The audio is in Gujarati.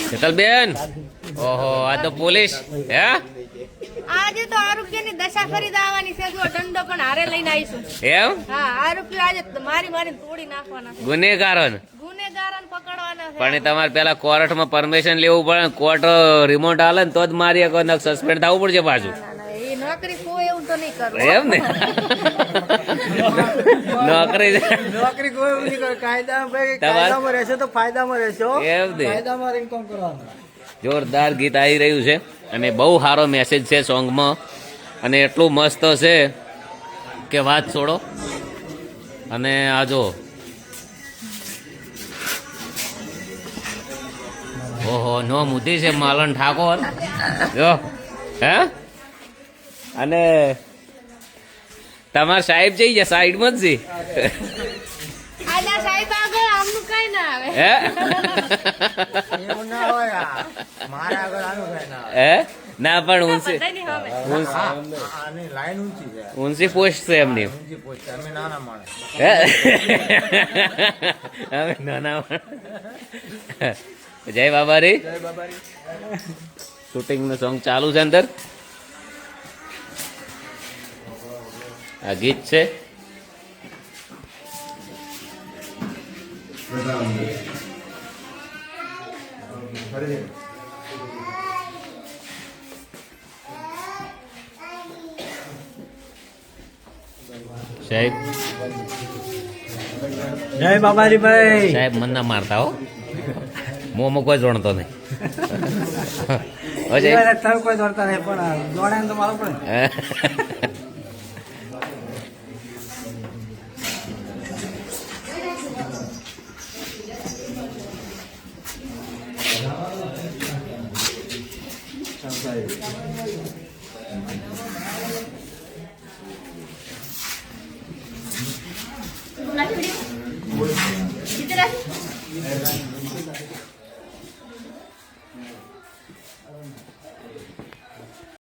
શીતલબેન, ઓહો આ તો પોલીસ હે? આજે તો આરોગ્યની દશા ખરીદ આવવાની છે. જો દંડો પણ હારે લઈને આવીશું. એમ? હા, આરોપીઓ આજે મારી તોડી નાખવાના છે. ગુનેગારોને ગુનેગારોને પકડવાના છે. પણ તમારે પેલા કોર્ટમાં પરમિશન લેવું પડે. કોર્ટ રિમોટ આલે ને તો જ મારી સસ્પેન્ડ થવું પડશે પાછું. ના, એ નોકરી કોઈ એવું તો નહીં કરું. એમ ને? નોકરી કોઈ એવું નહીં કરે. કાયદામાં રહેશે તો ફાયદામાં રહેશો. એમ ને? ફાયદામાં ઇન્કમ કરવાનું. જોરદાર ગીત આવી રહ્યું છે અને બહુ સારો મેસેજ છે સોંગમાં અને એટલું મસ્ત છે કે વાત છોડો. અને આ જો ઓહો નો મુદ્દી છે માલન ઠાકોર જો હે. અને તમારા સાહેબ જઈ ગયા સાઈડમાં જ છે. આલા સાહેબ આગળ આમનું કઈ ના આવે. હે એવું ના હોય. મારા આગળ આનું કઈ ના આવે. હે ના પણ ઊંચી બધાની સામે. આની લાઈન ઊંચી છે. ઊંચી પોસ્ટ છે એમની. ઊંચી પોસ્ટ. અમે નાના માણસ. હે? હવે નાના માણસ. જય બાબારી. જય બાબારી. શૂટિંગ નું સોંગ ચાલુ છે અંદર. આ ગીત છે. સાહેબ જય બાબારી ભાઈ. સાહેબ મન ના મારતા હો. મોંમાં કોઈ જોણતો નહીં. હો સાહેબ. તમે કોઈ દોડતા નહીં પણ દોડાય તો મારો પડે.